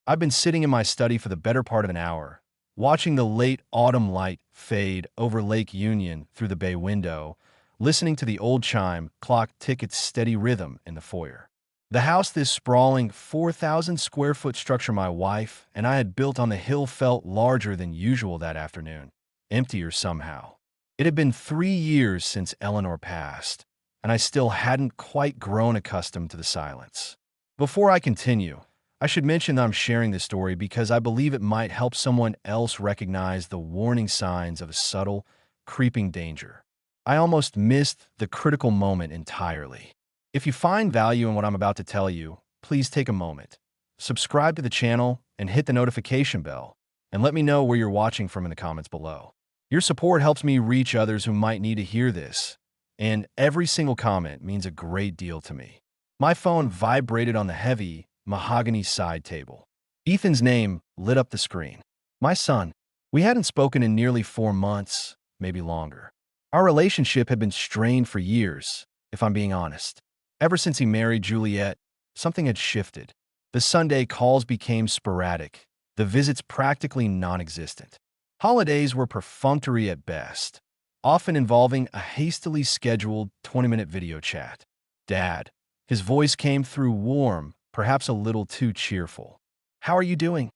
I've been sitting in my study for the better part of an hour, watching the late autumn light fade over Lake Union through the bay window, listening to the old chime clock tick its steady rhythm in the foyer. The house, this sprawling 4,000 square foot structure my wife and I had built on the hill, felt larger than usual that afternoon, emptier somehow. It had been 3 years since Eleanor passed, and I still hadn't quite grown accustomed to the silence. Before I continue, I should mention that I'm sharing this story because I believe it might help someone else recognize the warning signs of a subtle, creeping danger. I almost missed the critical moment entirely. If you find value in what I'm about to tell you, please take a moment, subscribe to the channel, and hit the notification bell, and let me know where you're watching from in the comments below. Your support helps me reach others who might need to hear this, and every single comment means a great deal to me. My phone vibrated on the heavy, mahogany side table. Ethan's name lit up the screen. My son. We hadn't spoken in nearly 4 months, maybe longer. Our relationship had been strained for years, if I'm being honest. Ever since he married Juliet, something had shifted. The Sunday calls became sporadic, the visits practically non-existent. Holidays were perfunctory at best, often involving a hastily scheduled 20-minute video chat. Dad. His voice came through warm, perhaps a little too cheerful. How are you doing?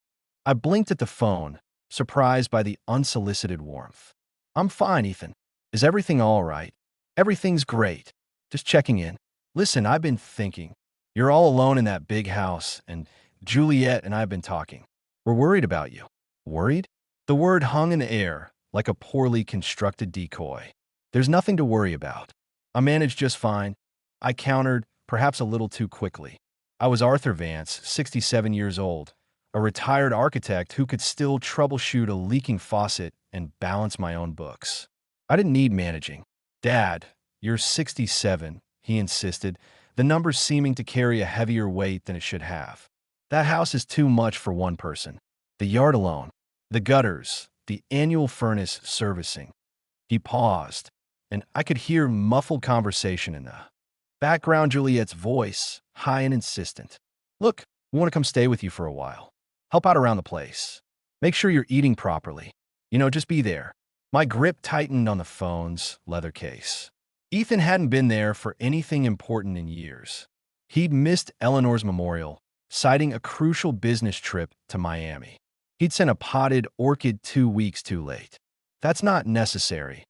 I blinked at the phone, surprised by the unsolicited warmth. I'm fine, Ethan. Is everything all right? Everything's great. Just checking in. Listen, I've been thinking. You're all alone in that big house, and Juliet and I have been talking. We're worried about you. Worried? The word hung in the air, like a poorly constructed decoy. There's nothing to worry about. I managed just fine. I countered, perhaps a little too quickly. I was Arthur Vance, 67 years old, a retired architect who could still troubleshoot a leaking faucet and balance my own books. I didn't need managing. Dad, you're 67, he insisted, the number seeming to carry a heavier weight than it should have. That house is too much for one person. The yard alone, the gutters, the annual furnace servicing. He paused, and I could hear muffled conversation in the background. Juliet's voice, high and insistent. Look, we want to come stay with you for a while. Help out around the place. Make sure you're eating properly. Just be there. My grip tightened on the phone's leather case. Ethan hadn't been there for anything important in years. He'd missed Eleanor's memorial, citing a crucial business trip to Miami. He'd sent a potted orchid 2 weeks too late. That's not necessary,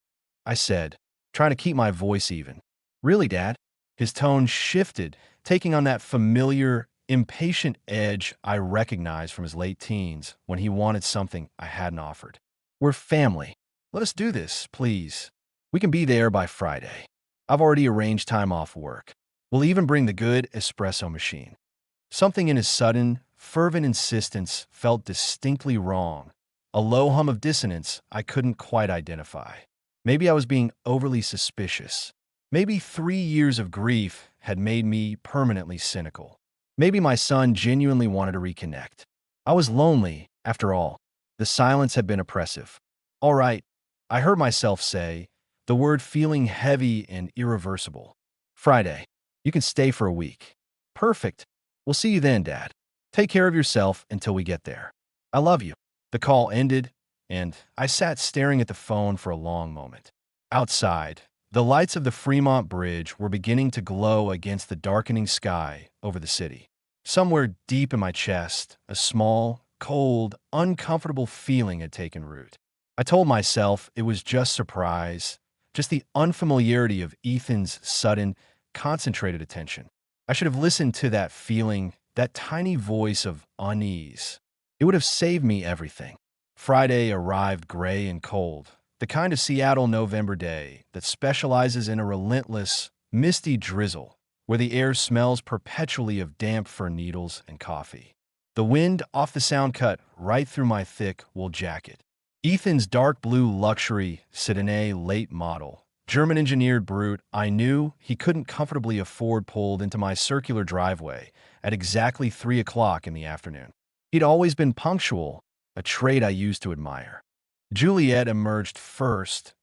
I said, trying to keep my voice even. Really, Dad? His tone shifted, taking on that familiar, impatient edge I recognized from his late teens when he wanted something I hadn't offered. We're family. Let us do this, please. We can be there by Friday. I've already arranged time off work. We'll even bring the good espresso machine. Something in his sudden, fervent insistence felt distinctly wrong, a low hum of dissonance I couldn't quite identify. Maybe I was being overly suspicious. Maybe 3 years of grief had made me permanently cynical. Maybe my son genuinely wanted to reconnect. I was lonely, after all. The silence had been oppressive. All right, I heard myself say, the word feeling heavy and irreversible. Friday. You can stay for a week. Perfect. We'll see you then, Dad. Take care of yourself until we get there. I love you. The call ended, and I sat staring at the phone for a long moment. Outside, the lights of the Fremont Bridge were beginning to glow against the darkening sky over the city. Somewhere deep in my chest, a small, cold, uncomfortable feeling had taken root. I told myself it was just surprise, just the unfamiliarity of Ethan's sudden, concentrated attention. I should have listened to that feeling, that tiny voice of unease. It would have saved me everything. Friday arrived gray and cold, the kind of Seattle November day that specializes in a relentless, misty drizzle where the air smells perpetually of damp fir needles and coffee. The wind off the sound cut right through my thick wool jacket. Ethan's dark blue luxury sedan late model, German-engineered brute I knew he couldn't comfortably afford pulled into my circular driveway at exactly 3 o'clock in the afternoon. He'd always been punctual, a trait I used to admire. Juliet emerged first,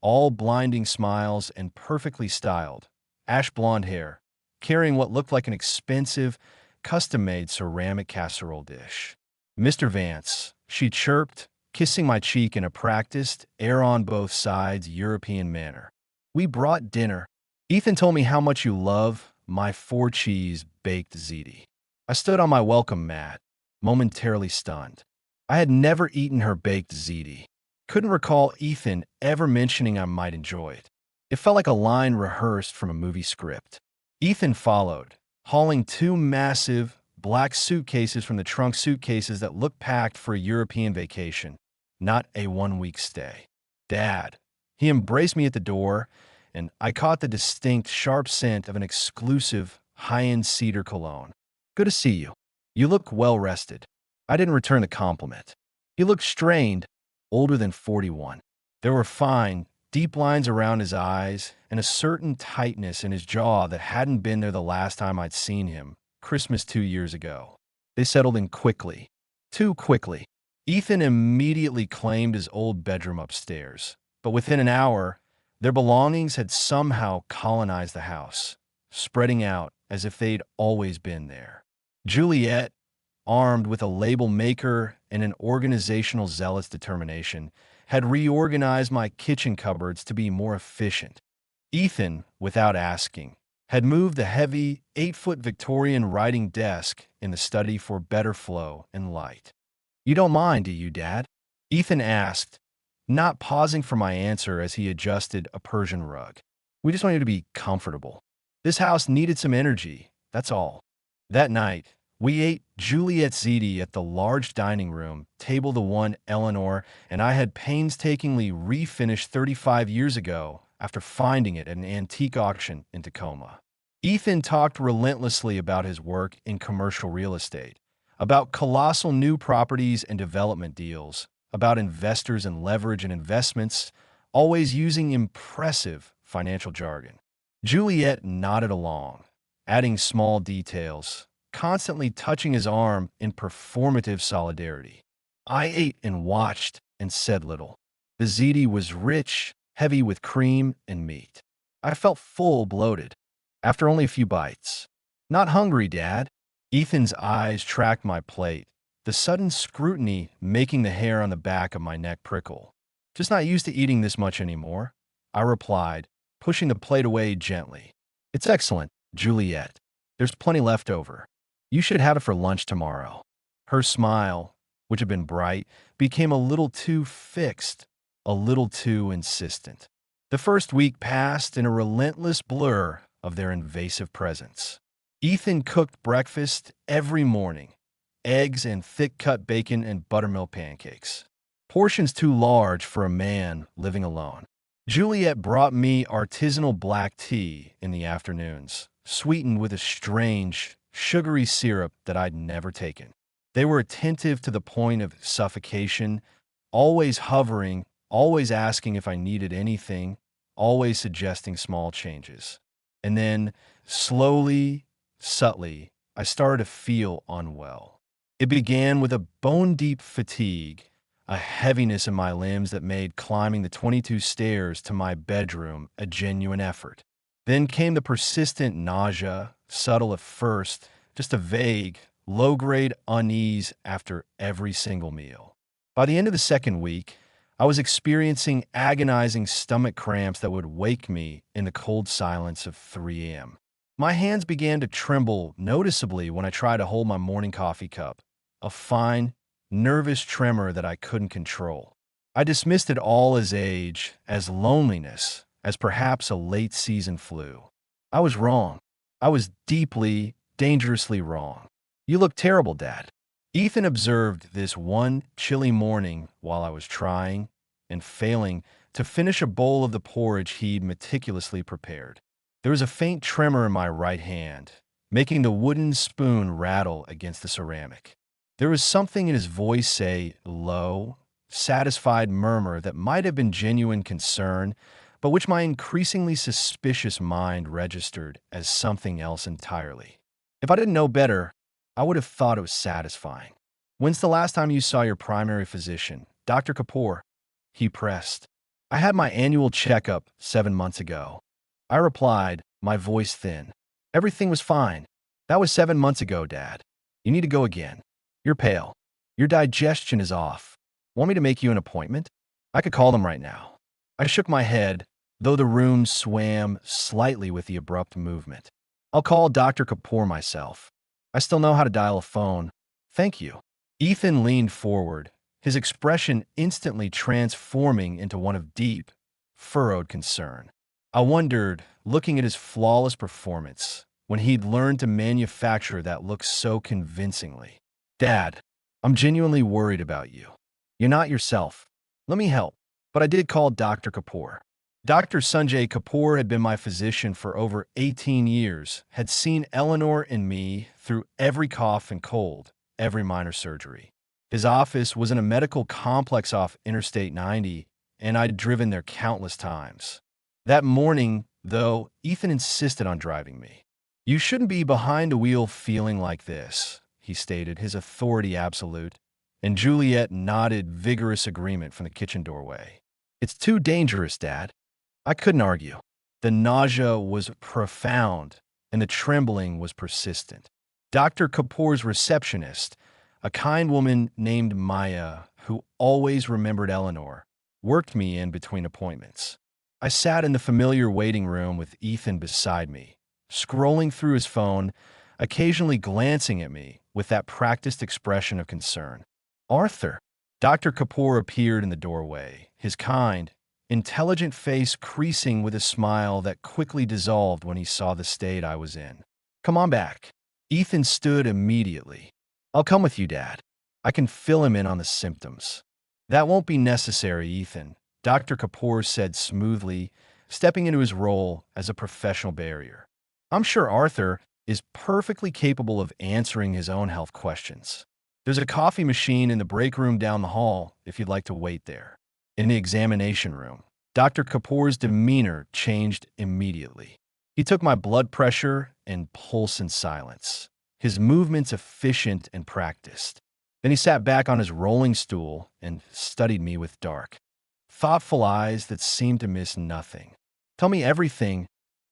all blinding smiles and perfectly styled, ash blonde hair, carrying what looked like an expensive, custom-made ceramic casserole dish. Mr. Vance, she chirped, kissing my cheek in a practiced, air on both sides European manner. We brought dinner. Ethan told me how much you love my four-cheese baked ziti. I stood on my welcome mat, momentarily stunned. I had never eaten her baked ziti. Couldn't recall Ethan ever mentioning I might enjoy it. It felt like a line rehearsed from a movie script. Ethan followed, hauling two massive, black suitcases from the trunk suitcases that looked packed for a European vacation, not a one-week stay. Dad. He embraced me at the door, and I caught the distinct, sharp scent of an exclusive, high-end cedar cologne. Good to see you. You look well-rested. I didn't return the compliment. He looked strained, older than 41. There were fine, deep lines around his eyes and a certain tightness in his jaw that hadn't been there the last time I'd seen him, Christmas 2 years ago. They settled in quickly. Too quickly. Ethan immediately claimed his old bedroom upstairs, but within an hour, their belongings had somehow colonized the house, spreading out as if they'd always been there. Juliet, armed with a label maker and an organizational zealot's determination, had reorganized my kitchen cupboards to be more efficient. Ethan, without asking, had moved the heavy, 8-foot Victorian writing desk in the study for better flow and light. You don't mind, do you, Dad? Ethan asked, not pausing for my answer as he adjusted a Persian rug. We just want you to be comfortable. This house needed some energy, that's all. That night, we ate Juliet's ziti at the large dining room table, the one Eleanor and I had painstakingly refinished 35 years ago after finding it at an antique auction in Tacoma. Ethan talked relentlessly about his work in commercial real estate, about colossal new properties and development deals, about investors and leverage and investments, always using impressive financial jargon. Juliet nodded along, adding small details, constantly touching his arm in performative solidarity. I ate and watched and said little. The ziti was rich, heavy with cream and meat. I felt full, bloated, after only a few bites. Not hungry, Dad. Ethan's eyes tracked my plate, the sudden scrutiny making the hair on the back of my neck prickle. Just not used to eating this much anymore, I replied, pushing the plate away gently. It's excellent, Juliet. There's plenty left over. You should have it for lunch tomorrow. Her smile, which had been bright, became a little too fixed, a little too insistent. The first week passed in a relentless blur of their invasive presence. Ethan cooked breakfast every morning, eggs and thick-cut bacon and buttermilk pancakes. Portions too large for a man living alone. Juliet brought me artisanal black tea in the afternoons, sweetened with a strange, sugary syrup that I'd never taken. They were attentive to the point of suffocation, always hovering, always asking if I needed anything, always suggesting small changes. And then, slowly, subtly, I started to feel unwell. It began with a bone-deep fatigue, a heaviness in my limbs that made climbing the 22 stairs to my bedroom a genuine effort. Then came the persistent nausea, subtle at first, just a vague, low-grade unease after every single meal. By the end of the second week, I was experiencing agonizing stomach cramps that would wake me in the cold silence of 3 a.m. My hands began to tremble noticeably when I tried to hold my morning coffee cup, a fine, nervous tremor that I couldn't control. I dismissed it all as age, as loneliness, as perhaps a late-season flu. I was wrong. I was deeply, dangerously wrong. You look terrible, Dad. Ethan observed this one chilly morning while I was trying and failing to finish a bowl of the porridge he'd meticulously prepared. There was a faint tremor in my right hand, making the wooden spoon rattle against the ceramic. There was something in his voice, a low, satisfied murmur that might have been genuine concern, but which my increasingly suspicious mind registered as something else entirely. If I didn't know better, I would have thought it was satisfying. When's the last time you saw your primary physician, Dr. Kapoor? He pressed. I had my annual checkup 7 months ago. I replied, my voice thin. Everything was fine. That was 7 months ago, Dad. You need to go again. You're pale. Your digestion is off. Want me to make you an appointment? I could call them right now. I shook my head, though the room swam slightly with the abrupt movement. I'll call Dr. Kapoor myself. I still know how to dial a phone. Thank you. Ethan leaned forward, his expression instantly transforming into one of deep, furrowed concern. I wondered, looking at his flawless performance, when he'd learned to manufacture that look so convincingly. Dad, I'm genuinely worried about you. You're not yourself. Let me help. But I did call Dr. Kapoor. Dr. Sanjay Kapoor had been my physician for over 18 years, had seen Eleanor and me through every cough and cold, every minor surgery. His office was in a medical complex off Interstate 90, and I'd driven there countless times. That morning, though, Ethan insisted on driving me. You shouldn't be behind a wheel feeling like this, he stated, his authority absolute, and Juliet nodded vigorous agreement from the kitchen doorway. It's too dangerous, Dad. I couldn't argue. The nausea was profound, and the trembling was persistent. Dr. Kapoor's receptionist, a kind woman named Maya, who always remembered Eleanor, worked me in between appointments. I sat in the familiar waiting room with Ethan beside me, scrolling through his phone, occasionally glancing at me with that practiced expression of concern. Arthur. Dr. Kapoor appeared in the doorway, his kind, intelligent face creasing with a smile that quickly dissolved when he saw the state I was in. Come on back. Ethan stood immediately. I'll come with you, Dad. I can fill him in on the symptoms. That won't be necessary, Ethan, Dr. Kapoor said smoothly, stepping into his role as a professional barrier. I'm sure Arthur is perfectly capable of answering his own health questions. There's a coffee machine in the break room down the hall if you'd like to wait there. In the examination room, Dr. Kapoor's demeanor changed immediately. He took my blood pressure and pulse in silence, his movements efficient and practiced. Then he sat back on his rolling stool and studied me with dark, thoughtful eyes that seemed to miss nothing. Tell me everything,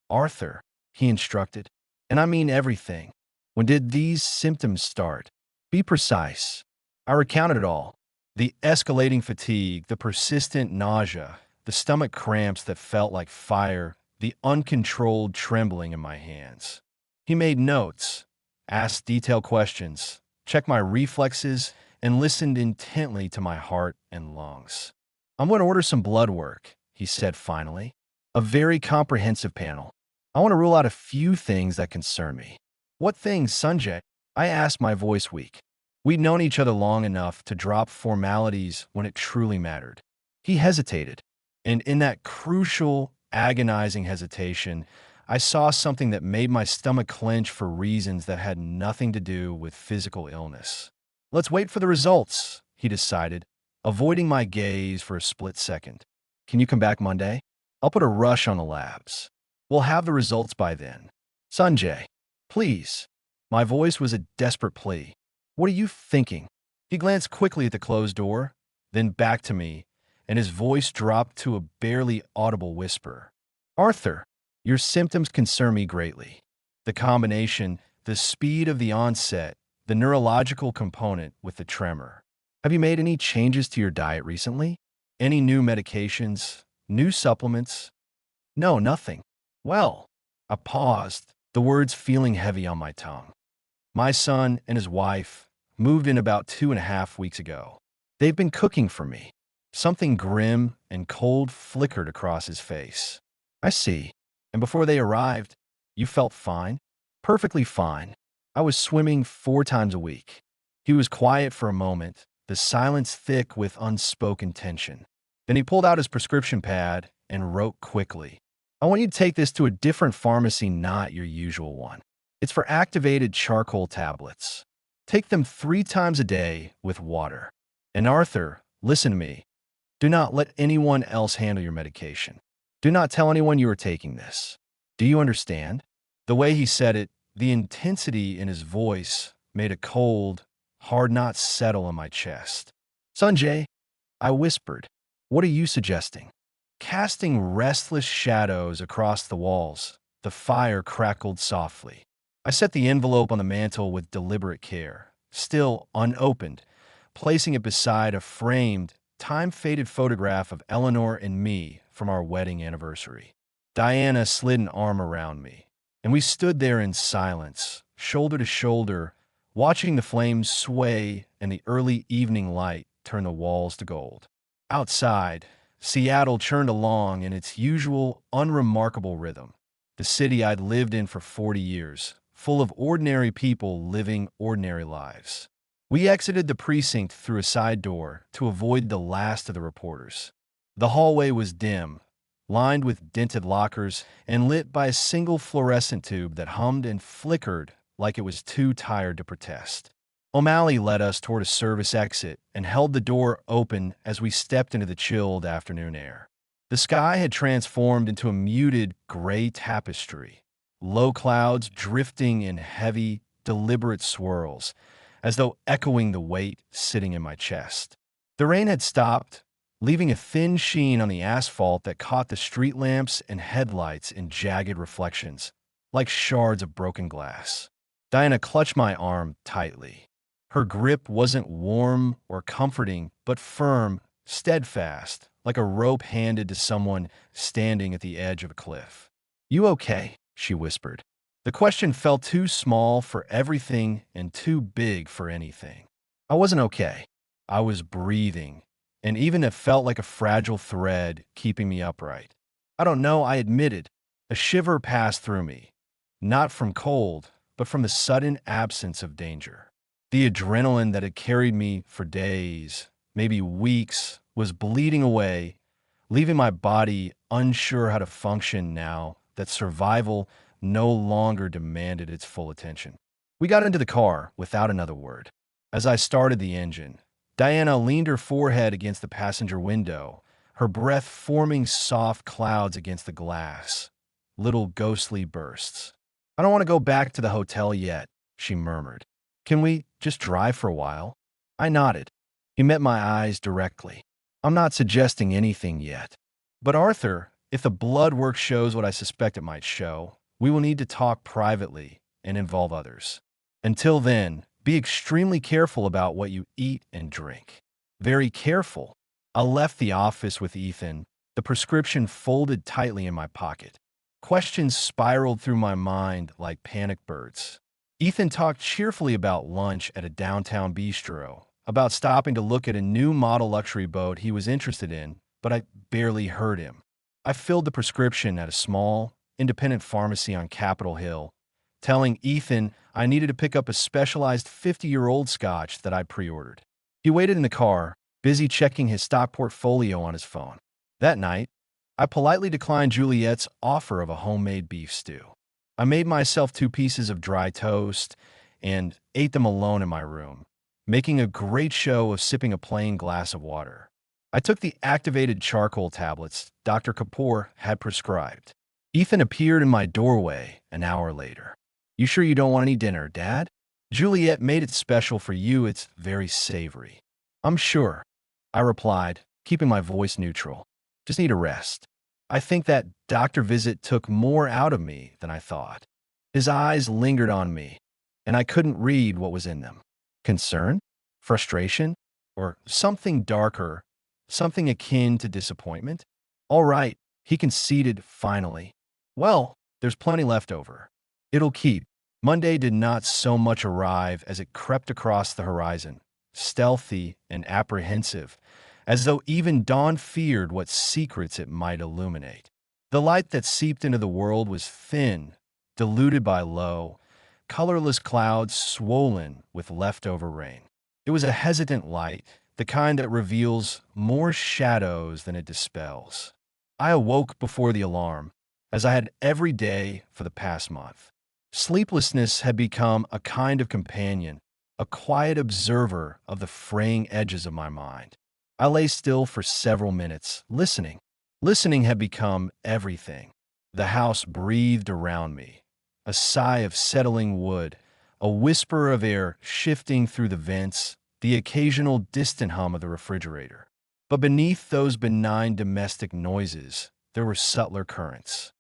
Arthur, he instructed. And I mean everything. When did these symptoms start? Be precise. I recounted it all. The escalating fatigue, the persistent nausea, the stomach cramps that felt like fire, the uncontrolled trembling in my hands. He made notes, asked detailed questions, checked my reflexes, and listened intently to my heart and lungs. I'm going to order some blood work, he said finally. A very comprehensive panel. I want to rule out a few things that concern me. What things, Sanjay? I asked, my voice weak. We'd known each other long enough to drop formalities when it truly mattered. He hesitated, and in that crucial, agonizing hesitation, I saw something that made my stomach clench for reasons that had nothing to do with physical illness. Let's wait for the results, he decided, avoiding my gaze for a split second. Can you come back Monday? I'll put a rush on the labs. We'll have the results by then. Sanjay, please. My voice was a desperate plea. What are you thinking? He glanced quickly at the closed door, then back to me, and his voice dropped to a barely audible whisper. Arthur, your symptoms concern me greatly. The combination, the speed of the onset, the neurological component with the tremor. Have you made any changes to your diet recently? Any new medications? New supplements? No, nothing. Well, I paused, the words feeling heavy on my tongue. My son and his wife moved in about 2.5 weeks ago. They've been cooking for me. Something grim and cold flickered across his face. I see. And before they arrived, you felt fine? Perfectly fine. I was swimming 4 times a week. He was quiet for a moment, the silence thick with unspoken tension. Then he pulled out his prescription pad and wrote quickly. I want you to take this to a different pharmacy, not your usual one. It's for activated charcoal tablets. Take them 3 times a day with water. And Arthur, listen to me. Do not let anyone else handle your medication. Do not tell anyone you are taking this. Do you understand? The way he said it, the intensity in his voice, made a cold, hard knot settle in my chest. Sanjay, I whispered, what are you suggesting? Casting restless shadows across the walls, the fire crackled softly. I set the envelope on the mantel with deliberate care, still unopened, placing it beside a framed, time-faded photograph of Eleanor and me from our wedding anniversary. Diana slid an arm around me, and we stood there in silence, shoulder to shoulder, watching the flames sway and the early evening light turn the walls to gold. Outside, Seattle churned along in its usual, unremarkable rhythm. The city I'd lived in for 40 years, full of ordinary people living ordinary lives. We exited the precinct through a side door to avoid the last of the reporters. The hallway was dim, lined with dented lockers and lit by a single fluorescent tube that hummed and flickered like it was too tired to protest. O'Malley led us toward a service exit and held the door open as we stepped into the chilled afternoon air. The sky had transformed into a muted gray tapestry, low clouds drifting in heavy, deliberate swirls, as though echoing the weight sitting in my chest. The rain had stopped, leaving a thin sheen on the asphalt that caught the street lamps and headlights in jagged reflections, like shards of broken glass. Diana clutched my arm tightly. Her grip wasn't warm or comforting, but firm, steadfast, like a rope handed to someone standing at the edge of a cliff. "You okay?" she whispered. The question felt too small for everything and too big for anything. I wasn't okay. I was breathing, and even it felt like a fragile thread keeping me upright. "I don't know," I admitted. A shiver passed through me, not from cold, but from the sudden absence of danger. The adrenaline that had carried me for days, maybe weeks, was bleeding away, leaving my body unsure how to function now that survival no longer demanded its full attention. We got into the car without another word. As I started the engine, Diana leaned her forehead against the passenger window, her breath forming soft clouds against the glass, little ghostly bursts. "I don't want to go back to the hotel yet," she murmured. "Can we just drive for a while?" I nodded. He met my eyes directly. "I'm not suggesting anything yet. But Arthur, if the blood work shows what I suspect it might show, we will need to talk privately and involve others. Until then, be extremely careful about what you eat and drink." Very careful. I left the office with Ethan, the prescription folded tightly in my pocket. Questions spiraled through my mind like panic birds. Ethan talked cheerfully about lunch at a downtown bistro, about stopping to look at a new model luxury boat he was interested in, but I barely heard him. I filled the prescription at a small, independent pharmacy on Capitol Hill, telling Ethan I needed to pick up a specialized 50-year-old scotch that I'd pre-ordered. He waited in the car, busy checking his stock portfolio on his phone. That night, I politely declined Juliet's offer of a homemade beef stew. I made myself 2 pieces of dry toast and ate them alone in my room, making a great show of sipping a plain glass of water. I took the activated charcoal tablets Dr. Kapoor had prescribed. Ethan appeared in my doorway an hour later. "You sure you don't want any dinner, Dad? Juliet made it special for you. It's very savory." "I'm sure," I replied, keeping my voice neutral. "Just need a rest." I think that doctor visit took more out of me than I thought. His eyes lingered on me, and I couldn't read what was in them. Concern? Frustration? Or something darker, something akin to disappointment? "All right," he conceded finally. "Well, there's plenty left over. It'll keep." Monday did not so much arrive as it crept across the horizon, stealthy and apprehensive, as though even dawn feared what secrets it might illuminate. The light that seeped into the world was thin, diluted by low, colorless clouds swollen with leftover rain. It was a hesitant light, the kind that reveals more shadows than it dispels. I awoke before the alarm, as I had every day for the past month. Sleeplessness had become a kind of companion, a quiet observer of the fraying edges of my mind. I lay still for several minutes, listening. Listening had become everything. The house breathed around me, a sigh of settling wood, a whisper of air shifting through the vents, the occasional distant hum of the refrigerator. But beneath those benign domestic noises, there were subtler currents,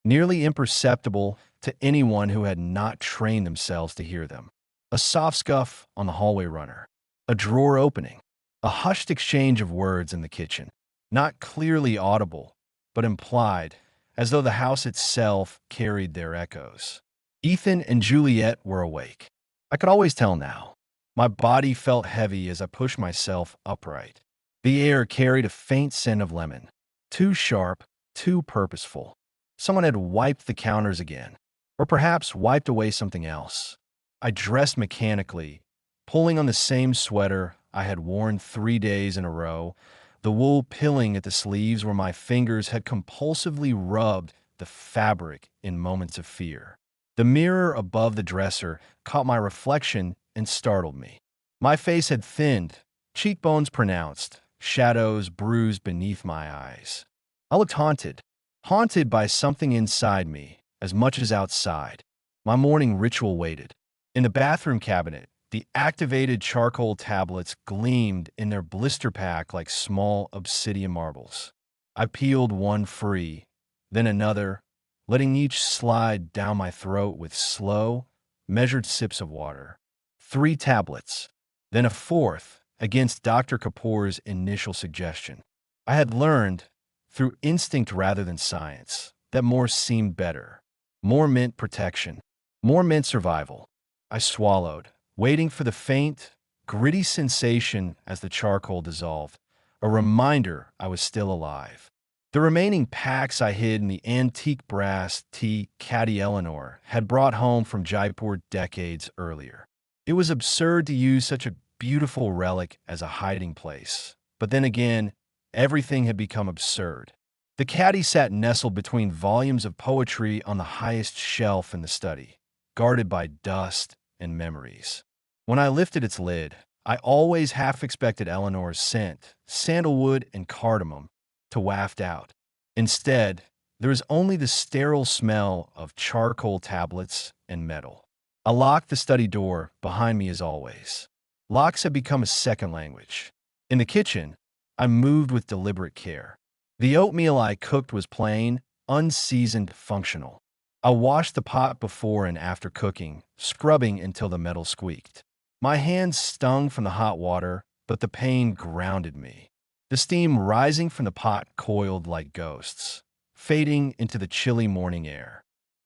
nearly imperceptible to anyone who had not trained themselves to hear them. A soft scuff on the hallway runner, a drawer opening, a hushed exchange of words in the kitchen, not clearly audible, but implied, as though the house itself carried their echoes. Ethan and Juliet were awake. I could always tell now. My body felt heavy as I pushed myself upright. The air carried a faint scent of lemon, too sharp, too purposeful. Someone had wiped the counters again, or perhaps wiped away something else. I dressed mechanically, pulling on the same sweater I had worn 3 days in a row, the wool pilling at the sleeves where my fingers had compulsively rubbed the fabric in moments of fear. The mirror above the dresser caught my reflection and startled me. My face had thinned, cheekbones pronounced, shadows bruised beneath my eyes. I looked haunted by something inside me as much as outside. My morning ritual waited. In the bathroom cabinet, the activated charcoal tablets gleamed in their blister pack like small obsidian marbles. I peeled one free, then another, letting each slide down my throat with slow, measured sips of water. 3 tablets, then a fourth, against Dr. Kapoor's initial suggestion. I had learned, through instinct rather than science, that more seemed better. More meant protection. More meant survival. I swallowed, waiting for the faint, gritty sensation as the charcoal dissolved, a reminder I was still alive. The remaining packs I hid in the antique brass tea Caddy Eleanor had brought home from Jaipur decades earlier. It was absurd to use such a beautiful relic as a hiding place. But then again, everything had become absurd. The caddy sat nestled between volumes of poetry on the highest shelf in the study, guarded by dust and memories. When I lifted its lid, I always half expected Eleanor's scent, sandalwood and cardamom, to waft out. Instead, there was only the sterile smell of charcoal tablets and metal. I locked the study door behind me as always. Locks had become a second language. In the kitchen, I moved with deliberate care. The oatmeal I cooked was plain, unseasoned, functional. I washed the pot before and after cooking, scrubbing until the metal squeaked. My hands stung from the hot water, but the pain grounded me. The steam rising from the pot coiled like ghosts, fading into the chilly morning air.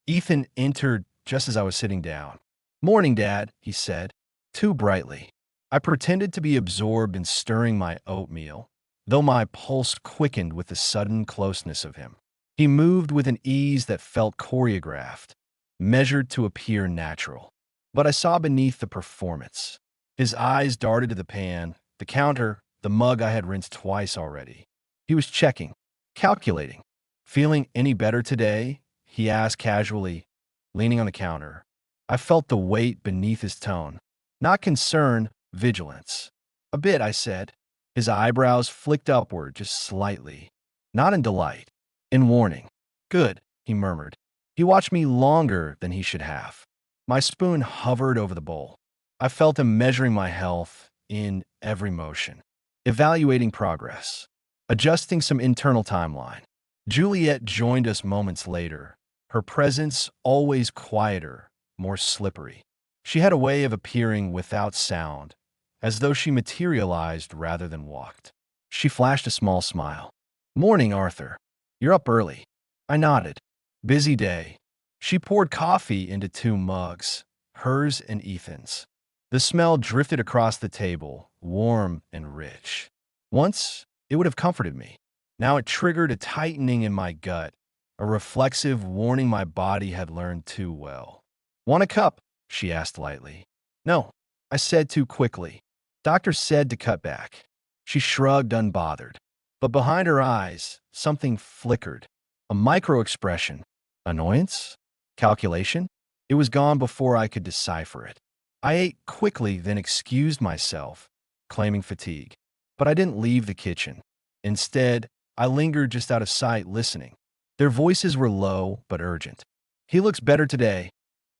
Ethan entered just as I was sitting down. "Morning, Dad," he said, too brightly. I pretended to be absorbed in stirring my oatmeal, though my pulse quickened with the sudden closeness of him. He moved with an ease that felt choreographed, measured to appear natural. But I saw beneath the performance. His eyes darted to the pan, the counter, the mug I had rinsed twice already. He was checking, calculating. "Feeling any better today?" he asked casually, leaning on the counter. I felt the weight beneath his tone. Not concern, vigilance. "A bit," I said. His eyebrows flicked upward just slightly. Not in delight, in warning. "Good," he murmured. He watched me longer than he should have. My spoon hovered over the bowl. I felt him measuring my health in every motion, evaluating progress, adjusting some internal timeline. Juliet joined us moments later, her presence always quieter, more slippery. She had a way of appearing without sound, as though she materialized rather than walked. She flashed a small smile. "Morning, Arthur. You're up early." I nodded. "Busy day." She poured coffee into 2 mugs, hers and Ethan's. The smell drifted across the table, warm and rich. Once, it would have comforted me. Now it triggered a tightening in my gut, a reflexive warning my body had learned too well. "Want a cup?" she asked lightly. "No," I said too quickly. "Doctor said to cut back." She shrugged unbothered. But behind her eyes, something flickered. A micro-expression. Annoyance? Calculation? It was gone before I could decipher it. I ate quickly, then excused myself, claiming fatigue. But I didn't leave the kitchen. Instead, I lingered just out of sight, listening. Their voices were low but urgent. "He looks better today,"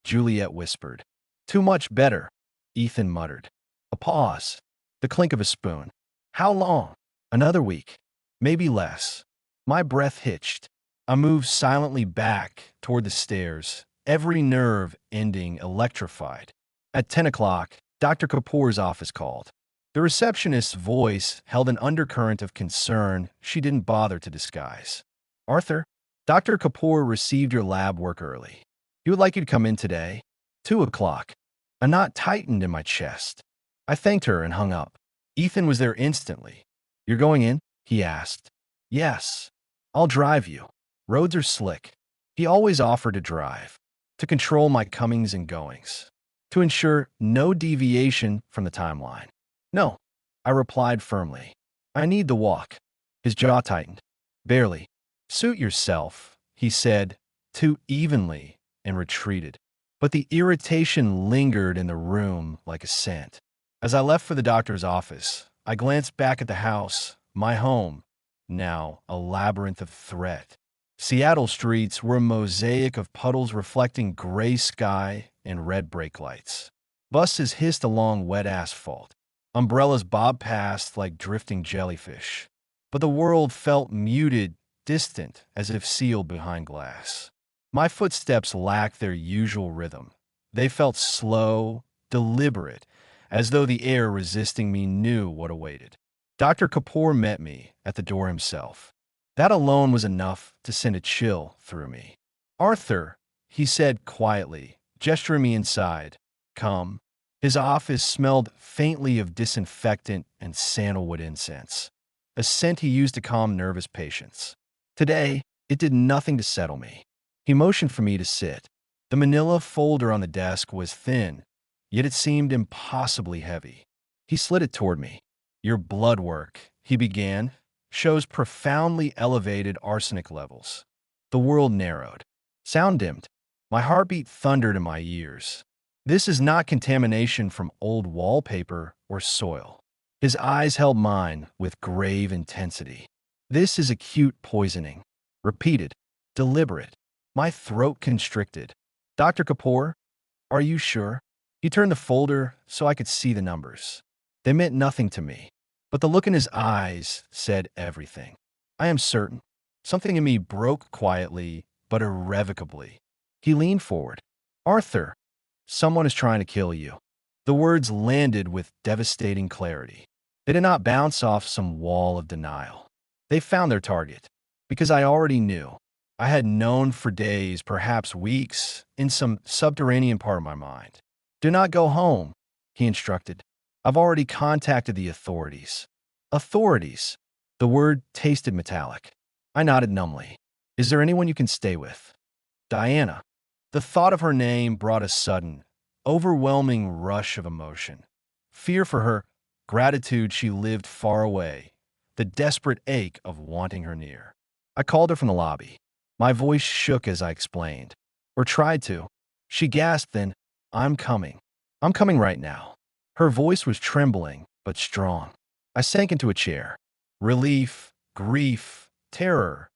Juliet whispered. "Too much better," Ethan muttered. A pause. The clink of a spoon. "How long?" "Another week. Maybe less." My breath hitched. I moved silently back toward the stairs, every nerve ending electrified. At 10 o'clock, Dr. Kapoor's office called. The receptionist's voice held an undercurrent of concern she didn't bother to disguise. Arthur, Dr. Kapoor received your lab work early. He would like you to come in today. 2 o'clock. A knot tightened in my chest. I thanked her and hung up. Ethan was there instantly. You're going in? He asked. Yes. I'll drive you. Roads are slick. He always offered to drive, to control my comings and goings, to ensure no deviation from the timeline. No, I replied firmly. I need the walk. His jaw tightened. Barely. Suit yourself, he said, too evenly, and retreated. But the irritation lingered in the room like a scent. As I left for the doctor's office, I glanced back at the house, my home, now a labyrinth of threat. Seattle streets were a mosaic of puddles reflecting gray sky and red brake lights. Buses hissed along wet asphalt. Umbrellas bobbed past like drifting jellyfish. But the world felt muted, distant, as if sealed behind glass. My footsteps lacked their usual rhythm. They felt slow, deliberate, as though the air resisting me knew what awaited. Dr. Kapoor met me at the door himself. That alone was enough to send a chill through me. Arthur, he said quietly, gesturing me inside. Come. His office smelled faintly of disinfectant and sandalwood incense, a scent he used to calm nervous patients. Today, it did nothing to settle me. He motioned for me to sit. The manila folder on the desk was thin, yet it seemed impossibly heavy. He slid it toward me. Your blood work, he began, shows profoundly elevated arsenic levels. The world narrowed. Sound dimmed. My heartbeat thundered in my ears. This is not contamination from old wallpaper or soil. His eyes held mine with grave intensity. This is acute poisoning. Repeated. Deliberate. My throat constricted. Dr. Kapoor, are you sure? He turned the folder so I could see the numbers. They meant nothing to me, but the look in his eyes said everything. I am certain. Something in me broke quietly, but irrevocably. He leaned forward. Arthur, someone is trying to kill you. The words landed with devastating clarity. They did not bounce off some wall of denial. They found their target. Because I already knew. I had known for days, perhaps weeks, in some subterranean part of my mind. Do not go home, he instructed. I've already contacted the authorities. Authorities. The word tasted metallic. I nodded numbly. Is there anyone you can stay with? Diana. The thought of her name brought a sudden, overwhelming rush of emotion. Fear for her, gratitude she lived far away, the desperate ache of wanting her near. I called her from the lobby. My voice shook as I explained, or tried to. She gasped then, I'm coming. I'm coming right now. Her voice was trembling, but strong. I sank into a chair. Relief, grief, terror,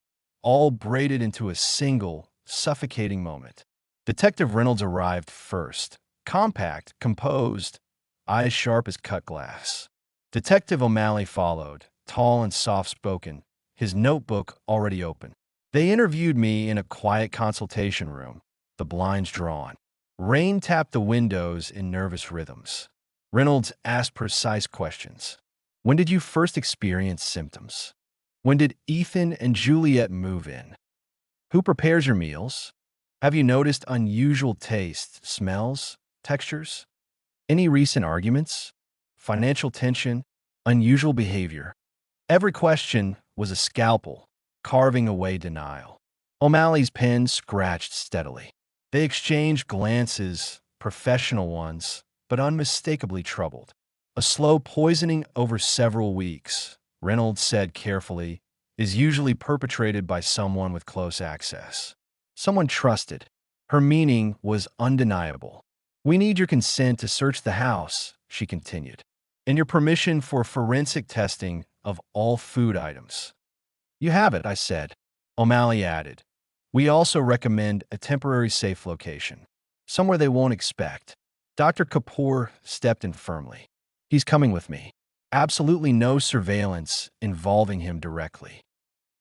all braided into a single, suffocating moment. Detective Reynolds arrived first, compact, composed, eyes sharp as cut glass. Detective O'Malley followed, tall and soft-spoken, his notebook already open. They interviewed me in a quiet consultation room, the blinds drawn. Rain tapped the windows in nervous rhythms. Reynolds asked precise questions. When did you first experience symptoms? When did Ethan and Juliet move in? Who prepares your meals? Have you noticed unusual tastes, smells, textures? Any recent arguments? Financial tension? Unusual behavior? Every question was a scalpel, carving away denial. O'Malley's pen scratched steadily. They exchanged glances, professional ones, but unmistakably troubled. A slow poisoning over several weeks, Reynolds said carefully, is usually perpetrated by someone with close access. Someone trusted. Her meaning was undeniable. We need your consent to search the house, she continued, and your permission for forensic testing of all food items. You have it, I said. O'Malley added. We also recommend a temporary safe location, somewhere they won't expect. Dr. Kapoor stepped in firmly. He's coming with me. Absolutely no surveillance involving him directly.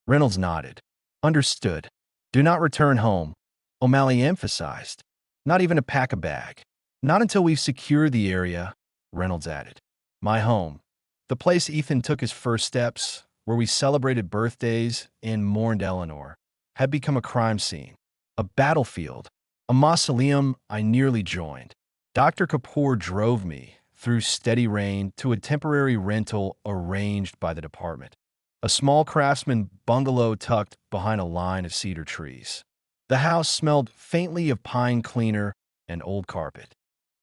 Reynolds nodded. Understood. Do not return home, O'Malley emphasized. Not even to pack a bag. Not until we've secured the area, Reynolds added. My home, The place Ethan took his first steps, where we celebrated birthdays and mourned Eleanor, had become a crime scene, a battlefield, a mausoleum I nearly joined. Dr. Kapoor drove me, through steady rain, to a temporary rental arranged by the department, a small craftsman bungalow tucked behind a line of cedar trees. The house smelled faintly of pine cleaner and old carpet.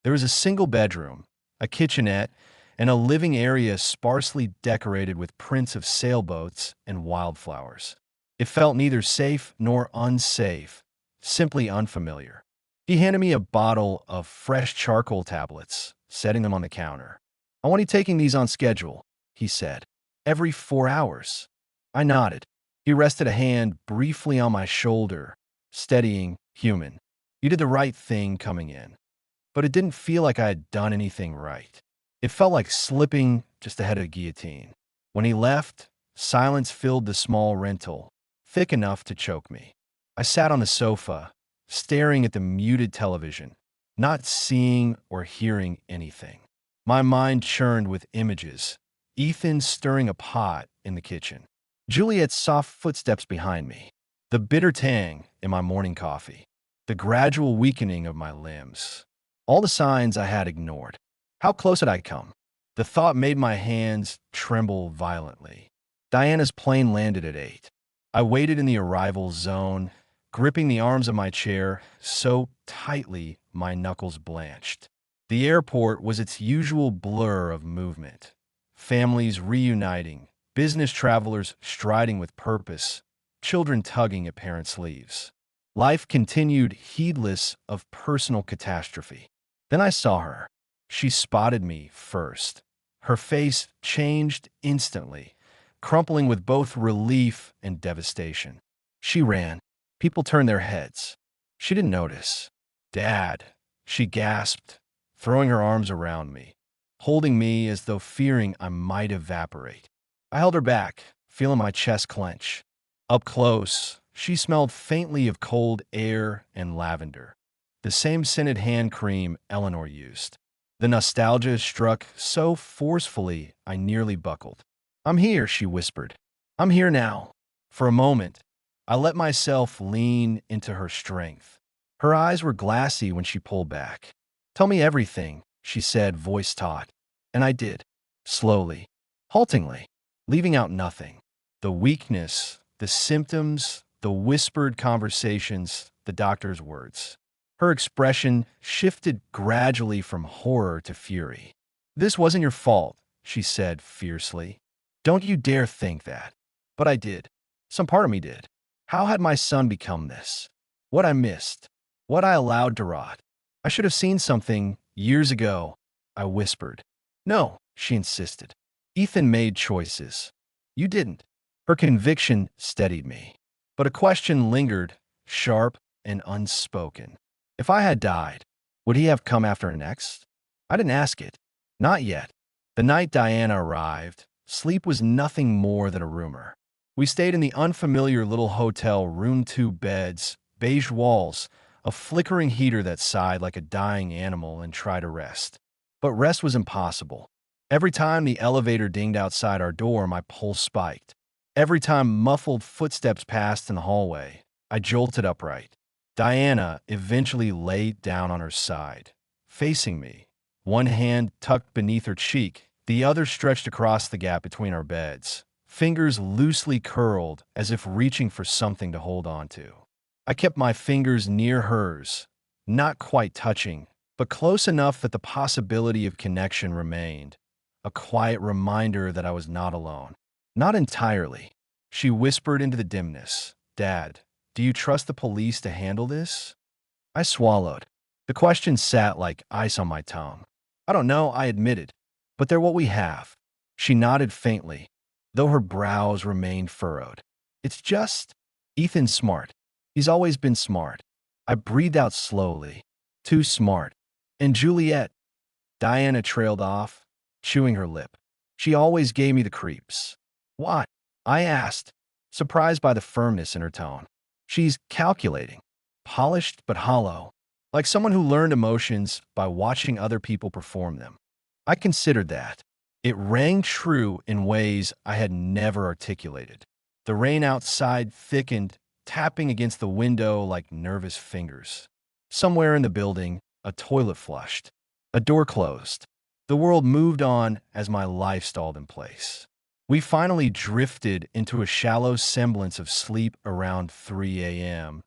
There was a single bedroom, a kitchenette, and a living area sparsely decorated with prints of sailboats and wildflowers. It felt neither safe nor unsafe, simply unfamiliar. He handed me a bottle of fresh charcoal tablets, setting them on the counter. "I want you taking these on schedule," he said. "Every 4 hours." I nodded. He rested a hand briefly on my shoulder, steadying, "Human. You did the right thing coming in." But it didn't feel like I had done anything right. It felt like slipping just ahead of a guillotine. When he left, silence filled the small rental, thick enough to choke me. I sat on the sofa, staring at the muted television, not seeing or hearing anything. My mind churned with images. Ethan stirring a pot in the kitchen. Juliet's soft footsteps behind me. The bitter tang in my morning coffee. The gradual weakening of my limbs. All the signs I had ignored. How close had I come? The thought made my hands tremble violently. Diana's plane landed at 8. I waited in the arrival zone, gripping the arms of my chair so tightly my knuckles blanched. The airport was its usual blur of movement. Families reuniting, business travelers striding with purpose, children tugging at parents' sleeves. Life continued heedless of personal catastrophe. Then I saw her. She spotted me first. Her face changed instantly, crumpling with both relief and devastation. She ran. People turned their heads. She didn't notice. "Dad," she gasped, throwing her arms around me, holding me as though fearing I might evaporate. I held her back, feeling my chest clench. Up close, she smelled faintly of cold air and lavender, the same scented hand cream Eleanor used. The nostalgia struck so forcefully I nearly buckled. "I'm here," she whispered. "I'm here now." For a moment, I let myself lean into her strength. Her eyes were glassy when she pulled back. "Tell me everything," she said, voice taut. And I did, slowly, haltingly, leaving out nothing. The weakness, the symptoms, the whispered conversations, the doctor's words. Her expression shifted gradually from horror to fury. "This wasn't your fault," she said fiercely. "Don't you dare think that." But I did. Some part of me did. How had my son become this? What I missed? What I allowed to rot? "I should have seen something years ago," I whispered. "No," she insisted. "Ethan made choices. You didn't." Her conviction steadied me. But a question lingered, sharp and unspoken. If I had died, would he have come after next? I didn't ask it. Not yet. The night Diana arrived, sleep was nothing more than a rumor. We stayed in the unfamiliar little hotel, room 2 beds, beige walls, a flickering heater that sighed like a dying animal and tried to rest. But rest was impossible. Every time the elevator dinged outside our door, my pulse spiked. Every time muffled footsteps passed in the hallway, I jolted upright. Diana eventually laid down on her side, facing me, one hand tucked beneath her cheek, the other stretched across the gap between our beds, fingers loosely curled as if reaching for something to hold on to. I kept my fingers near hers, not quite touching, but close enough that the possibility of connection remained, a quiet reminder that I was not alone. "Not entirely," she whispered into the dimness. "Dad, do you trust the police to handle this?" I swallowed. The question sat like ice on my tongue. "I don't know," I admitted, "but they're what we have." She nodded faintly, though her brows remained furrowed. "It's just, Ethan's smart. He's always been smart." I breathed out slowly. "Too smart." "And Juliet," Diana trailed off, chewing her lip. "She always gave me the creeps." "Why?" I asked, surprised by the firmness in her tone. "She's calculating, polished but hollow, like someone who learned emotions by watching other people perform them." I considered that. It rang true in ways I had never articulated. The rain outside thickened, tapping against the window like nervous fingers. Somewhere in the building, a toilet flushed. A door closed. The world moved on as my life stalled in place. We finally drifted into a shallow semblance of sleep around 3 a.m.,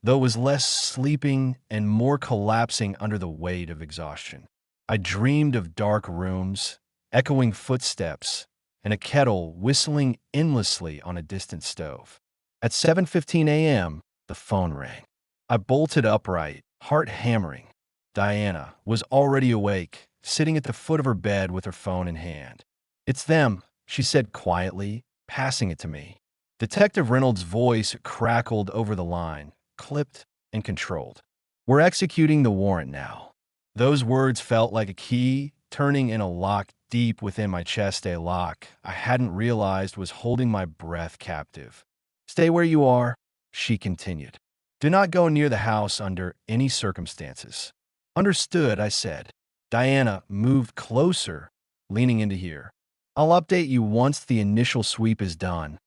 though it was less sleeping and more collapsing under the weight of exhaustion. I dreamed of dark rooms, echoing footsteps, and a kettle whistling endlessly on a distant stove. At 7:15 a.m., the phone rang. I bolted upright, heart hammering. Diana was already awake, sitting at the foot of her bed with her phone in hand. "It's them," she said quietly, passing it to me. Detective Reynolds' voice crackled over the line, clipped and controlled. "We're executing the warrant now." Those words felt like a key turning in a lock deep within my chest, a lock I hadn't realized was holding my breath captive. "Stay where you are," she continued. "Do not go near the house under any circumstances." "Understood," I said. Diana moved closer, leaning in to hear. "I'll update you once the initial sweep is done,"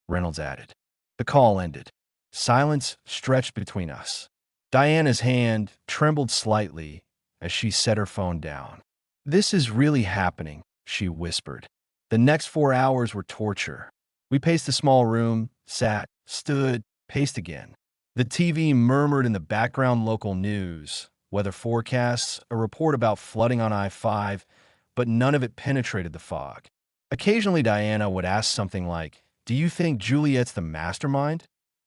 Reynolds added. The call ended. Silence stretched between us. Diana's hand trembled slightly as she set her phone down. "This is really happening," she whispered. The next 4 hours were torture. We paced the small room, sat, stood, paced again. The TV murmured in the background local news, weather forecasts, a report about flooding on I-5, but none of it penetrated the fog. Occasionally Diana would ask something like, "Do you think Juliet's the mastermind?"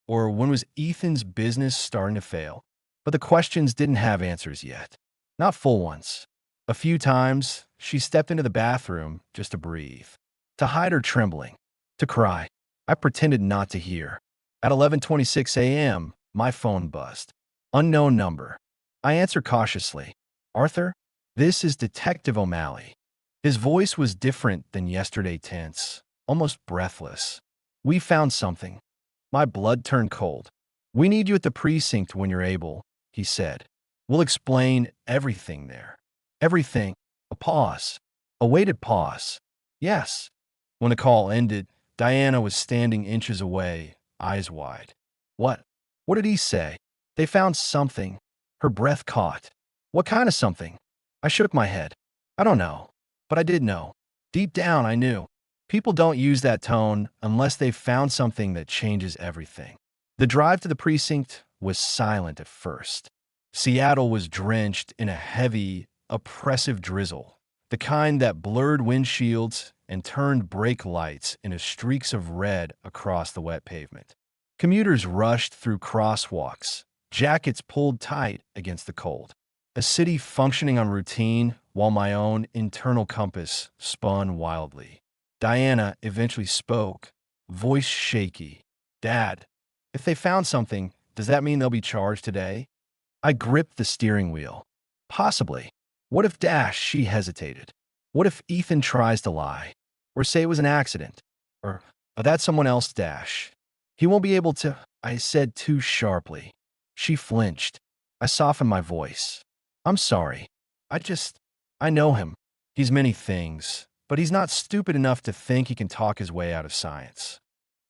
Or "When was Ethan's business starting to fail?" But the questions didn't have answers yet. Not full ones. A few times, she stepped into the bathroom just to breathe, to hide her trembling, to cry. I pretended not to hear. At 11:26 a.m., my phone buzzed. Unknown number. I answered cautiously. "Arthur? This is Detective O'Malley." His voice was different than yesterday, tense, almost breathless. "We found something." My blood turned cold. "We need you at the precinct when you're able," he said. "We'll explain everything there." Everything. A pause. A weighted pause. "Yes." When the call ended, Diana was standing inches away, eyes wide. "What? What did he say?" "They found something." Her breath caught. "What kind of something?" I shook my head. "I don't know." But I did know. Deep down, I knew. People don't use that tone unless they've found something that changes everything. The drive to the precinct was silent at first. Seattle was drenched in a heavy, oppressive drizzle, the kind that blurred windshields and turned brake lights into streaks of red across the wet pavement. Commuters rushed through crosswalks, jackets pulled tight against the cold. A city functioning on routine while my own internal compass spun wildly. Diana eventually spoke, voice shaky. "Dad, if they found something, does that mean they'll be charged today?" I gripped the steering wheel. "Possibly. What if Dash," she hesitated. "What if Ethan tries to lie? Or say it was an accident? Or that's someone else, Dash. He won't be able to," I said too sharply. She flinched. I softened my voice. "I'm sorry. I know him. He's many things, but he's not stupid enough to think he can talk his way out of science."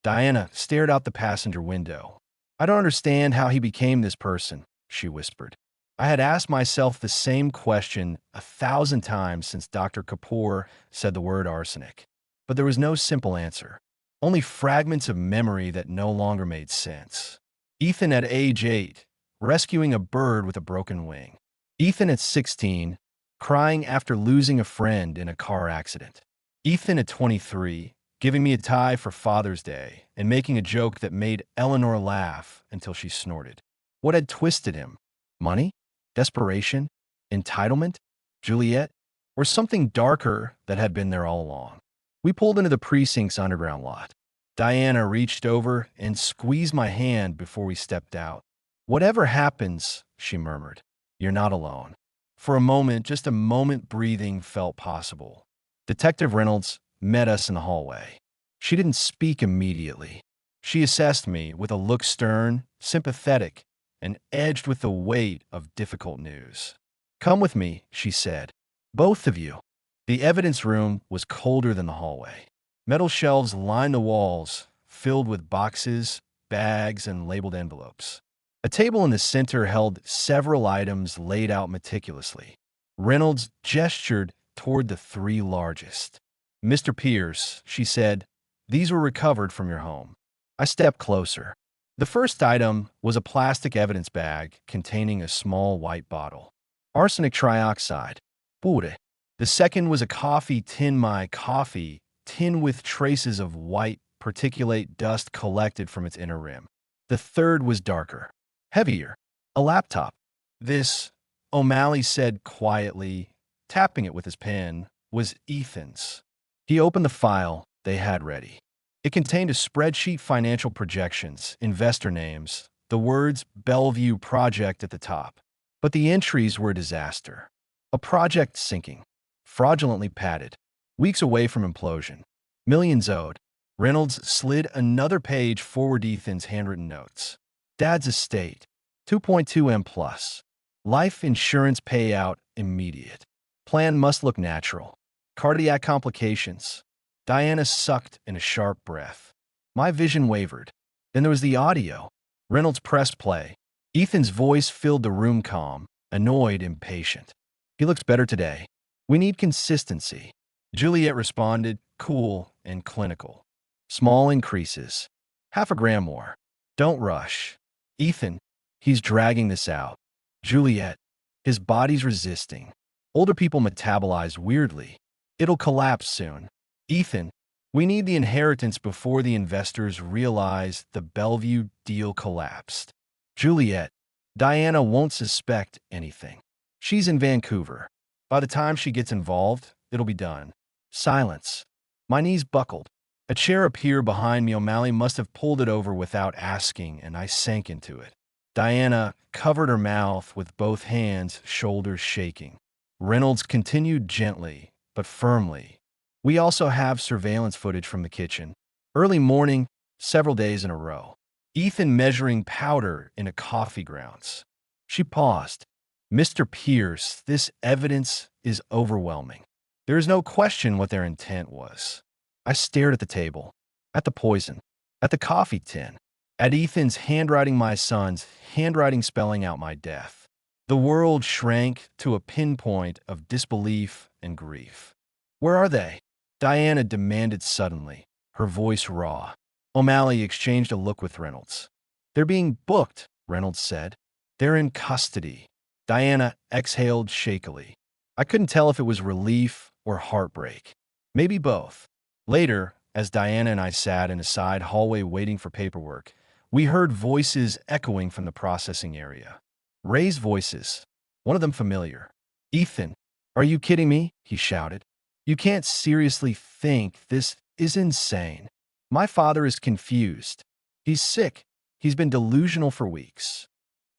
Diana stared out the passenger window. "I don't understand how he became this person," she whispered. I had asked myself the same question 1,000 times since Dr. Kapoor said the word arsenic. But there was no simple answer. Only fragments of memory that no longer made sense. Ethan at age 8, rescuing a bird with a broken wing. Ethan at 16, crying after losing a friend in a car accident. Ethan at 23, giving me a tie for Father's Day and making a joke that made Eleanor laugh until she snorted. What had twisted him? Money? Desperation? Entitlement? Juliet? Or something darker that had been there all along? We pulled into the precinct's underground lot. Diana reached over and squeezed my hand before we stepped out. "Whatever happens," she murmured, "you're not alone." For a moment, just a moment, breathing felt possible. Detective Reynolds met us in the hallway. She didn't speak immediately. She assessed me with a look stern, sympathetic, and edged with the weight of difficult news. "Come with me," she said. "Both of you." The evidence room was colder than the hallway. Metal shelves lined the walls, filled with boxes, bags, and labeled envelopes. A table in the center held several items laid out meticulously. Reynolds gestured toward the three largest. "Mr. Pierce," she said, "these were recovered from your home." I stepped closer. The first item was a plastic evidence bag containing a small white bottle. Arsenic trioxide. Pure. The second was a coffee tin, my coffee tin with traces of white particulate dust collected from its inner rim. The third was darker, heavier, a laptop. "This," O'Malley said quietly, tapping it with his pen, "was Ethan's." He opened the file they had ready. It contained a spreadsheet, financial projections, investor names, the words Bellevue Project at the top. But the entries were a disaster. A project sinking, fraudulently padded, weeks away from implosion. Millions owed. Reynolds slid another page forward. Ethan's handwritten notes. "Dad's estate, 2.2 M plus. Life insurance payout immediate. Plan must look natural. Cardiac complications." Diana sucked in a sharp breath. My vision wavered. Then there was the audio. Reynolds pressed play. Ethan's voice filled the room, calm, annoyed, impatient. "He looks better today. We need consistency." Juliet responded, cool and clinical. "Small increases. Half a gram more. Don't rush. Ethan, he's dragging this out." Juliet, "His body's resisting. Older people metabolize weirdly. It'll collapse soon." Ethan, "We need the inheritance before the investors realize the Bellevue deal collapsed." Juliet, "Diana won't suspect anything. She's in Vancouver. By the time she gets involved, it'll be done." Silence. My knees buckled. A chair appeared behind me. O'Malley must have pulled it over without asking, and I sank into it. Diana covered her mouth with both hands, shoulders shaking. Reynolds continued gently, but firmly. "We also have surveillance footage from the kitchen. Early morning, several days in a row. Ethan measuring powder in a coffee grounds." She paused. "Mr. Pierce, this evidence is overwhelming. There is no question what their intent was." I stared at the table, at the poison, at the coffee tin, at Ethan's handwriting, my son's handwriting spelling out my death. The world shrank to a pinpoint of disbelief and grief. "Where are they?" Diana demanded suddenly, her voice raw. O'Malley exchanged a look with Reynolds. "They're being booked," Reynolds said. "They're in custody." Diana exhaled shakily. I couldn't tell if it was relief or heartbreak. Maybe both. Later, as Diana and I sat in a side hallway waiting for paperwork, we heard voices echoing from the processing area. Ray's voices, one of them familiar. "Ethan, are you kidding me?" he shouted. "You can't seriously think this is insane. My father is confused. He's sick. He's been delusional for weeks."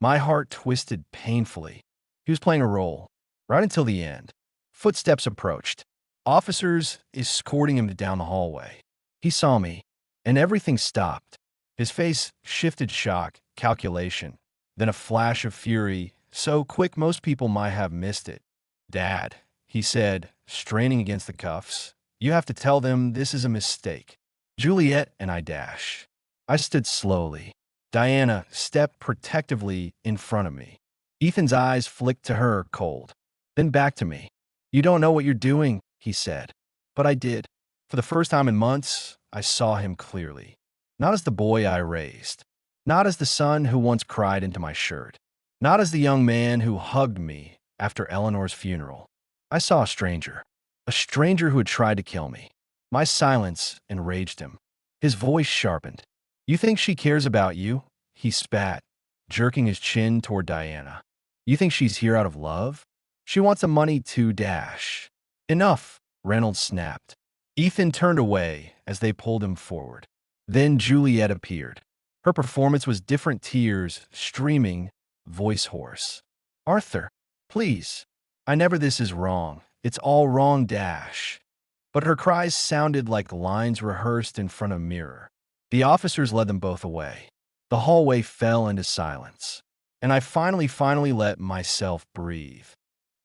My heart twisted painfully. He was playing a role, right until the end. Footsteps approached. Officers escorting him down the hallway. He saw me, and everything stopped. His face shifted, shock, calculation, then a flash of fury, so quick most people might have missed it. "Dad," he said, straining against the cuffs, "you have to tell them this is a mistake." Juliet and I dash. I stood slowly. Diana stepped protectively in front of me. Ethan's eyes flicked to her, cold, then back to me. "You don't know what you're doing," he said. But I did. For the first time in months, I saw him clearly. Not as the boy I raised. Not as the son who once cried into my shirt. Not as the young man who hugged me after Eleanor's funeral. I saw a stranger who had tried to kill me. My silence enraged him. His voice sharpened. "You think she cares about you?" he spat, jerking his chin toward Diana. "You think she's here out of love? She wants the money to dash." "Enough," Reynolds snapped. Ethan turned away as they pulled him forward. Then Juliet appeared. Her performance was different, tears streaming, voice hoarse. "Arthur, please. I never. This is wrong. It's all wrong dash." But her cries sounded like lines rehearsed in front of a mirror. The officers led them both away. The hallway fell into silence. And I finally let myself breathe.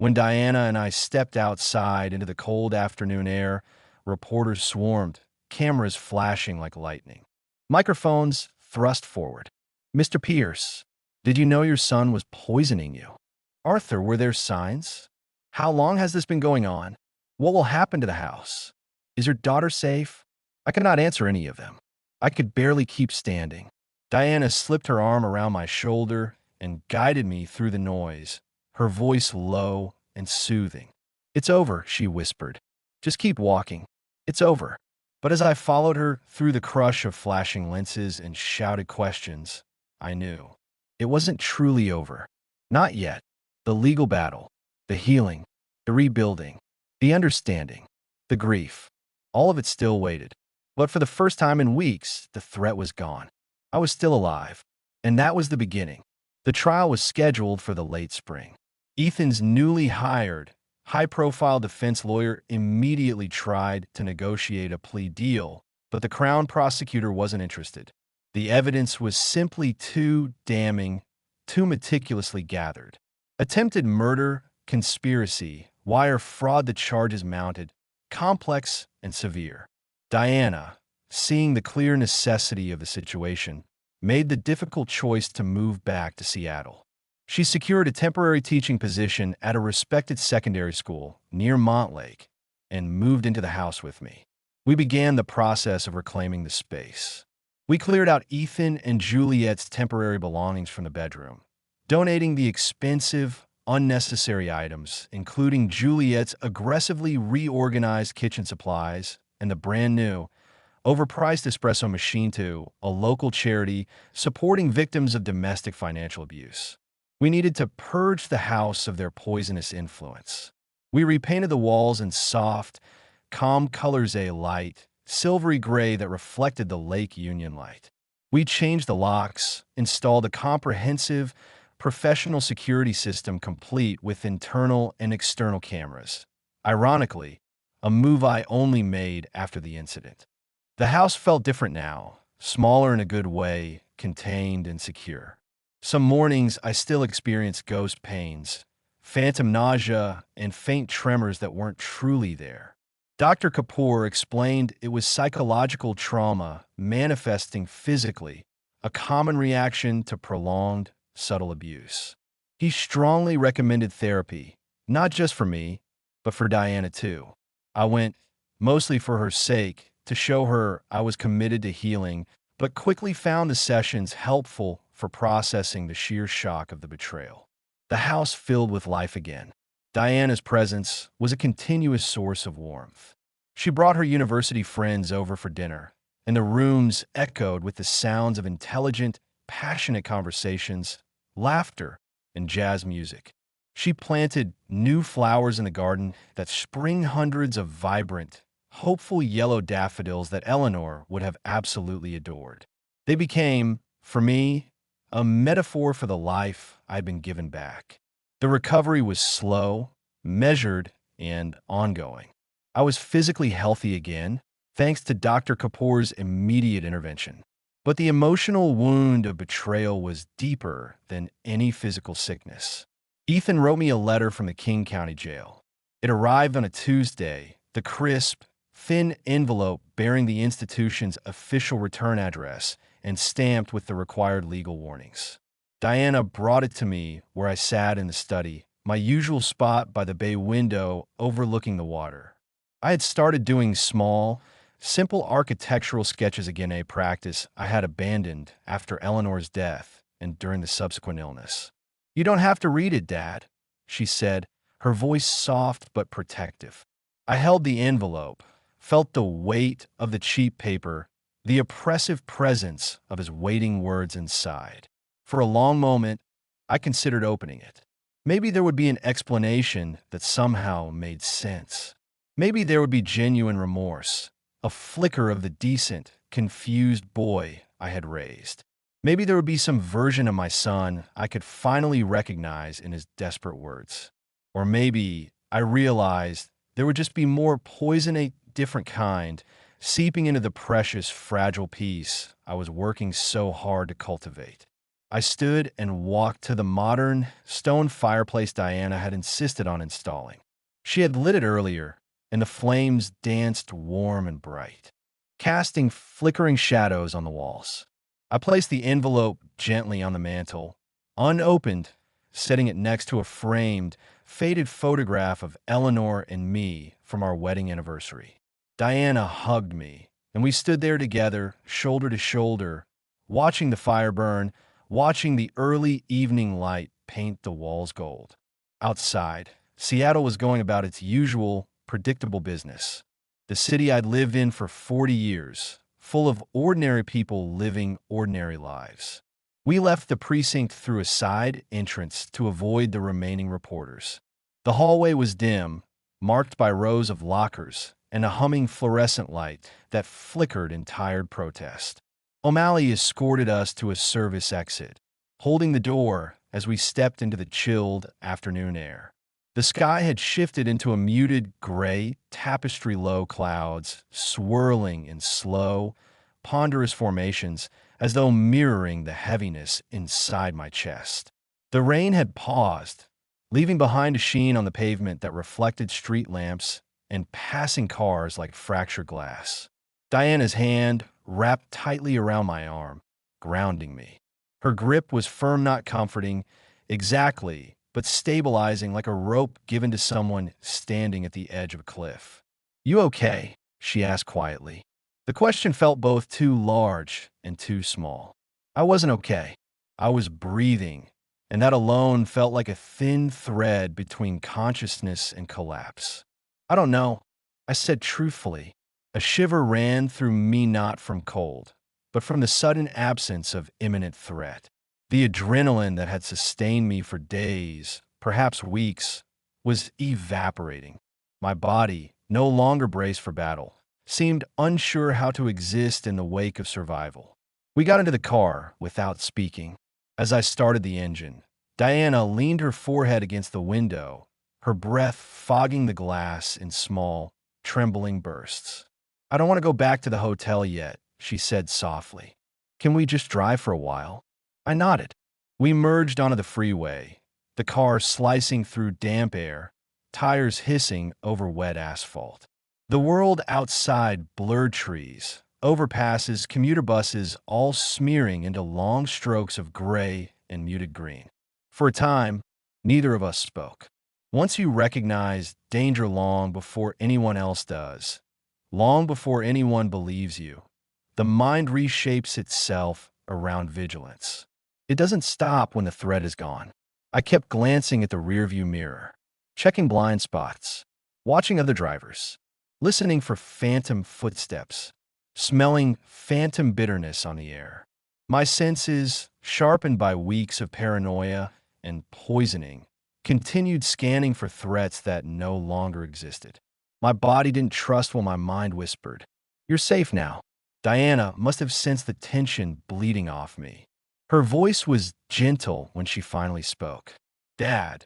When Diana and I stepped outside into the cold afternoon air, reporters swarmed, cameras flashing like lightning. Microphones thrust forward. "Mr. Pierce, did you know your son was poisoning you? Arthur, were there signs? How long has this been going on? What will happen to the house? Is your daughter safe?" I could not answer any of them. I could barely keep standing. Diana slipped her arm around my shoulder and guided me through the noise, her voice low and soothing. "It's over," she whispered. "Just keep walking. It's over." But as I followed her through the crush of flashing lenses and shouted questions, I knew it wasn't truly over. Not yet. The legal battle, the healing, the rebuilding, the understanding, the grief, all of it still waited. But for the first time in weeks, the threat was gone. I was still alive. And that was the beginning. The trial was scheduled for the late spring. Ethan's newly hired, high-profile defense lawyer immediately tried to negotiate a plea deal, but the Crown prosecutor wasn't interested. The evidence was simply too damning, too meticulously gathered. Attempted murder, conspiracy, wire fraud, the charges mounted, complex and severe. Diana, seeing the clear necessity of the situation, made the difficult choice to move back to Seattle. She secured a temporary teaching position at a respected secondary school near Montlake and moved into the house with me. We began the process of reclaiming the space. We cleared out Ethan and Juliet's temporary belongings from the bedroom, donating the expensive, unnecessary items, including Juliet's aggressively reorganized kitchen supplies and the brand new, overpriced espresso machine, to a local charity supporting victims of domestic financial abuse. We needed to purge the house of their poisonous influence. We repainted the walls in soft, calm colors, a light, silvery gray that reflected the Lake Union light. We changed the locks, installed a comprehensive, professional security system complete with internal and external cameras. Ironically, a move I only made after the incident. The house felt different now, smaller in a good way, contained and secure. Some mornings I still experienced ghost pains, phantom nausea, and faint tremors that weren't truly there. Dr. Kapoor explained it was psychological trauma manifesting physically, a common reaction to prolonged, subtle abuse. He strongly recommended therapy, not just for me, but for Diana too. I went, mostly for her sake, to show her I was committed to healing, but quickly found the sessions helpful for processing the sheer shock of the betrayal. The house filled with life again. Diana's presence was a continuous source of warmth. She brought her university friends over for dinner, and the rooms echoed with the sounds of intelligent, passionate conversations, laughter, and jazz music. She planted new flowers in the garden that spring hundreds of vibrant, hopeful yellow daffodils that Eleanor would have absolutely adored. They became, for me, a metaphor for the life I'd been given back. The recovery was slow, measured, and ongoing. I was physically healthy again, thanks to Dr. Kapoor's immediate intervention. But the emotional wound of betrayal was deeper than any physical sickness. Ethan wrote me a letter from the King County Jail. It arrived on a Tuesday, the crisp, thin envelope bearing the institution's official return address and stamped with the required legal warnings. Diana brought it to me where I sat in the study, my usual spot by the bay window overlooking the water. I had started doing small, simple architectural sketches again, a practice I had abandoned after Eleanor's death and during the subsequent illness. "You don't have to read it, Dad," she said, her voice soft but protective. I held the envelope, felt the weight of the cheap paper, the oppressive presence of his waiting words inside. For a long moment, I considered opening it. Maybe there would be an explanation that somehow made sense. Maybe there would be genuine remorse, a flicker of the decent, confused boy I had raised. Maybe there would be some version of my son I could finally recognize in his desperate words. Or maybe I realized there would just be more poison, a different kind, seeping into the precious, fragile peace I was working so hard to cultivate. I stood and walked to the modern stone fireplace Diana had insisted on installing. She had lit it earlier, and the flames danced warm and bright, casting flickering shadows on the walls. I placed the envelope gently on the mantel, unopened, setting it next to a framed, faded photograph of Eleanor and me from our wedding anniversary. Diana hugged me, and we stood there together, shoulder to shoulder, watching the fire burn, watching the early evening light paint the walls gold. Outside, Seattle was going about its usual, predictable business. The city I'd lived in for 40 years, full of ordinary people living ordinary lives. We left the precinct through a side entrance to avoid the remaining reporters. The hallway was dim, marked by rows of lockers and a humming fluorescent light that flickered in tired protest. O'Malley escorted us to a service exit, holding the door as we stepped into the chilled afternoon air. The sky had shifted into a muted gray, tapestry-low clouds, swirling in slow, ponderous formations as though mirroring the heaviness inside my chest. The rain had paused, leaving behind a sheen on the pavement that reflected street lamps and passing cars like fractured glass. Diana's hand wrapped tightly around my arm, grounding me. Her grip was firm, not comforting, exactly, but stabilizing like a rope given to someone standing at the edge of a cliff. "You okay?" she asked quietly. The question felt both too large and too small. I wasn't okay. I was breathing, and that alone felt like a thin thread between consciousness and collapse. "I don't know," I said truthfully. A shiver ran through me, not from cold, but from the sudden absence of imminent threat. The adrenaline that had sustained me for days, perhaps weeks, was evaporating. My body, no longer braced for battle, seemed unsure how to exist in the wake of survival. We got into the car without speaking. As I started the engine, Diana leaned her forehead against the window, her breath fogging the glass in small, trembling bursts. "I don't want to go back to the hotel yet," she said softly. "Can we just drive for a while?" I nodded. We merged onto the freeway, the car slicing through damp air, tires hissing over wet asphalt. The world outside blurred trees, overpasses, commuter buses, all smearing into long strokes of gray and muted green. For a time, neither of us spoke. Once you recognize danger long before anyone else does, long before anyone believes you, the mind reshapes itself around vigilance. It doesn't stop when the threat is gone. I kept glancing at the rearview mirror, checking blind spots, watching other drivers, listening for phantom footsteps, smelling phantom bitterness on the air. My senses, sharpened by weeks of paranoia and poisoning, continued scanning for threats that no longer existed. My body didn't trust what my mind whispered. "You're safe now." Diana must have sensed the tension bleeding off me. Her voice was gentle when she finally spoke. "Dad,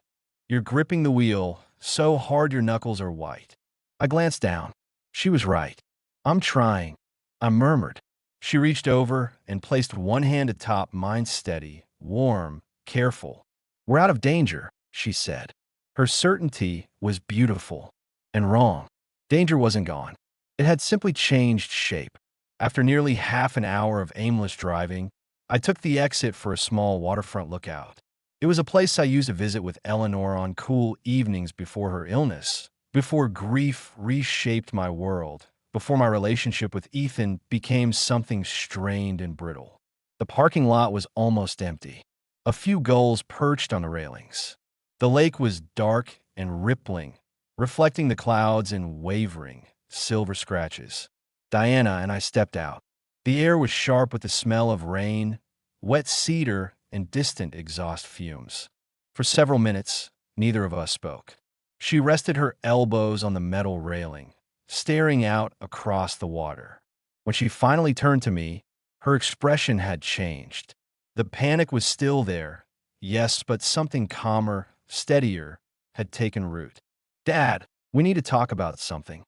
you're gripping the wheel so hard your knuckles are white." I glanced down. She was right. "I'm trying," I murmured. She reached over and placed one hand atop mine, steady, warm, careful. "We're out of danger," she said. Her certainty was beautiful and wrong. Danger wasn't gone. It had simply changed shape. After nearly half an hour of aimless driving, I took the exit for a small waterfront lookout. It was a place I used to visit with Eleanor on cool evenings before her illness, before grief reshaped my world, before my relationship with Ethan became something strained and brittle. The parking lot was almost empty. A few gulls perched on the railings. The lake was dark and rippling, reflecting the clouds in wavering, silver scratches. Diana and I stepped out. The air was sharp with the smell of rain, wet cedar, and distant exhaust fumes. For several minutes, neither of us spoke. She rested her elbows on the metal railing, staring out across the water. When she finally turned to me, her expression had changed. The panic was still there, yes, but something calmer, steadier, had taken root. "Dad, we need to talk about something."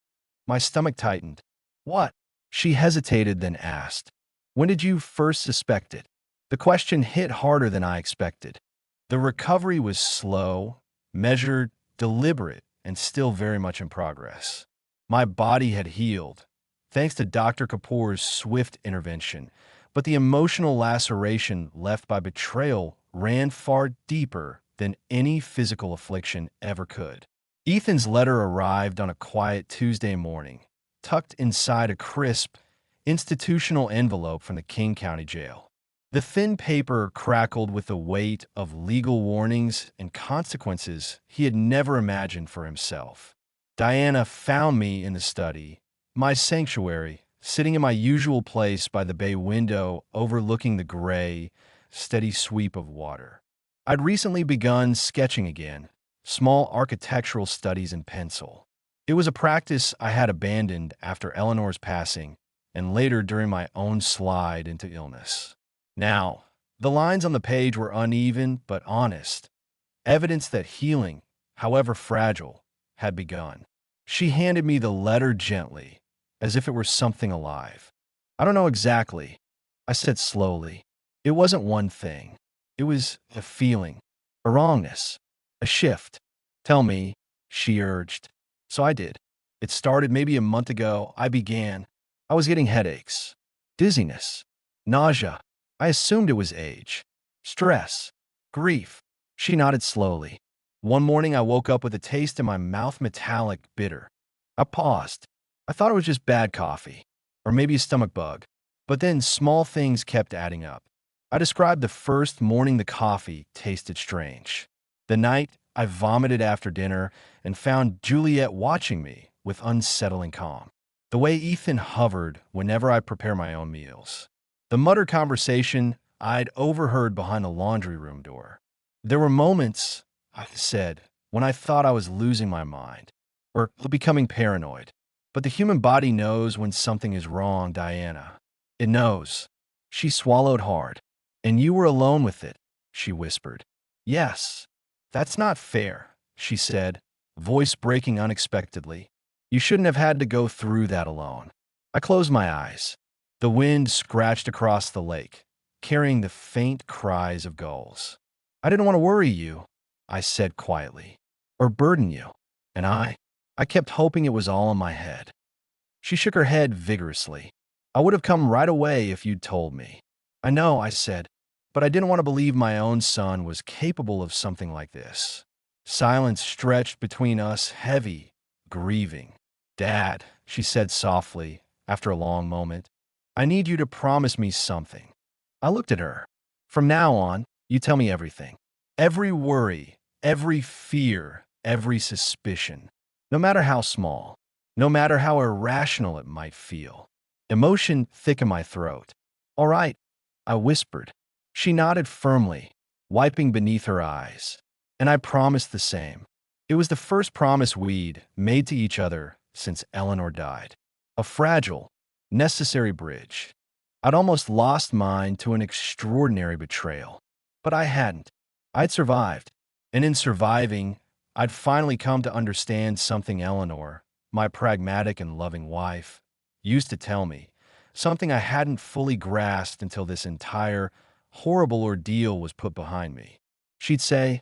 My stomach tightened. "What?" She hesitated, then asked, "When did you first suspect it?" The question hit harder than I expected. The recovery was slow, measured, deliberate, and still very much in progress. My body had healed, thanks to Dr. Kapoor's swift intervention, but the emotional laceration left by betrayal ran far deeper than any physical affliction ever could. Ethan's letter arrived on a quiet Tuesday morning, tucked inside a crisp, institutional envelope from the King County Jail. The thin paper crackled with the weight of legal warnings and consequences he had never imagined for himself. Diana found me in the study, my sanctuary, sitting in my usual place by the bay window overlooking the gray, steady sweep of water. I'd recently begun sketching again, small architectural studies in pencil. It was a practice I had abandoned after Eleanor's passing and later during my own slide into illness. Now, the lines on the page were uneven but honest, evidence that healing, however fragile, had begun. She handed me the letter gently, as if it were something alive. "I don't know exactly," I said slowly. "It wasn't one thing. It was a feeling, a wrongness, a shift." "Tell me," she urged. So I did. It started maybe a month ago. I was getting headaches, dizziness, nausea. I assumed it was age, stress, grief. She nodded slowly. One morning I woke up with a taste in my mouth, metallic, bitter. I paused. I thought it was just bad coffee, or maybe a stomach bug. But then small things kept adding up. I described the first morning the coffee tasted strange. The night I vomited after dinner and found Juliet watching me with unsettling calm. The way Ethan hovered whenever I prepare my own meals. The muttered conversation I'd overheard behind the laundry room door. There were moments, I said, when I thought I was losing my mind or becoming paranoid. But the human body knows when something is wrong, Diana. It knows. She swallowed hard. "And you were alone with it," she whispered. "Yes. That's not fair," she said, voice breaking unexpectedly. "You shouldn't have had to go through that alone." I closed my eyes. The wind scratched across the lake, carrying the faint cries of gulls. "I didn't want to worry you," I said quietly, "or burden you." And I kept hoping it was all in my head. She shook her head vigorously. "I would have come right away if you'd told me." "I know," I said, "but I didn't want to believe my own son was capable of something like this." Silence stretched between us, heavy, grieving. "Dad," she said softly, after a long moment, "I need you to promise me something." I looked at her. "From now on, you tell me everything. Every worry, every fear, every suspicion. No matter how small, no matter how irrational it might feel." Emotion thick in my throat. "All right," I whispered. She nodded firmly, wiping beneath her eyes. And I promised the same. It was the first promise we'd made to each other since Eleanor died. A fragile, necessary bridge. I'd almost lost mine to an extraordinary betrayal. But I hadn't. I'd survived. And in surviving, I'd finally come to understand something Eleanor, my pragmatic and loving wife, used to tell me, something I hadn't fully grasped until this entire horrible ordeal was put behind me. She'd say,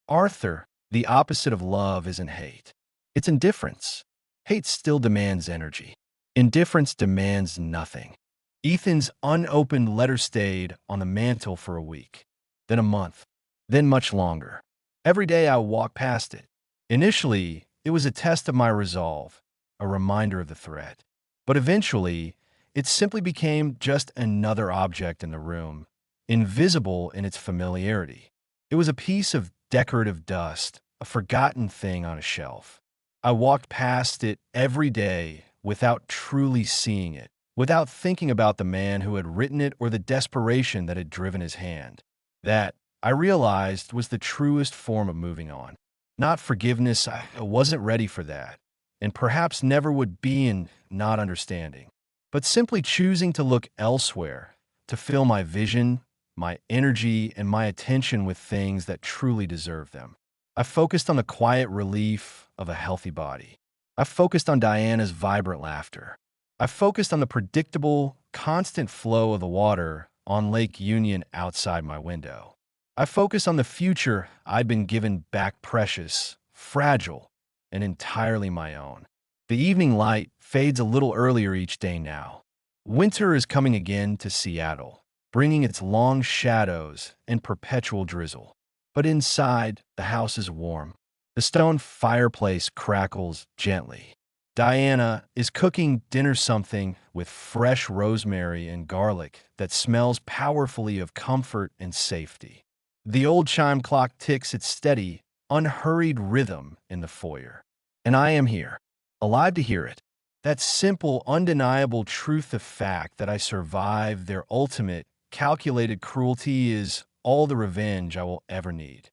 "Arthur, the opposite of love isn't hate. It's indifference. Hate still demands energy. Indifference demands nothing." Ethan's unopened letter stayed on the mantel for a week, then a month, then much longer. Every day I walked past it. Initially, it was a test of my resolve, a reminder of the threat. But eventually, it simply became just another object in the room, invisible in its familiarity. It was a piece of decorative dust, a forgotten thing on a shelf. I walked past it every day without truly seeing it, without thinking about the man who had written it or the desperation that had driven his hand. That, I realized, was the truest form of moving on. Not forgiveness, I wasn't ready for that, and perhaps never would be in not understanding, but simply choosing to look elsewhere, to fill my vision, my energy, and my attention with things that truly deserve them. I focused on the quiet relief of a healthy body. I focused on Diana's vibrant laughter. I focused on the predictable, constant flow of the water on Lake Union outside my window. I focus on the future I'd been given back precious, fragile, and entirely my own. The evening light fades a little earlier each day now. Winter is coming again to Seattle, bringing its long shadows and perpetual drizzle. But inside, the house is warm. The stone fireplace crackles gently. Diana is cooking dinner something with fresh rosemary and garlic that smells powerfully of comfort and safety. The old chime clock ticks its steady, unhurried rhythm in the foyer. And I am here, alive to hear it. That simple, undeniable truth of fact that I survived their ultimate, calculated cruelty is all the revenge I will ever need.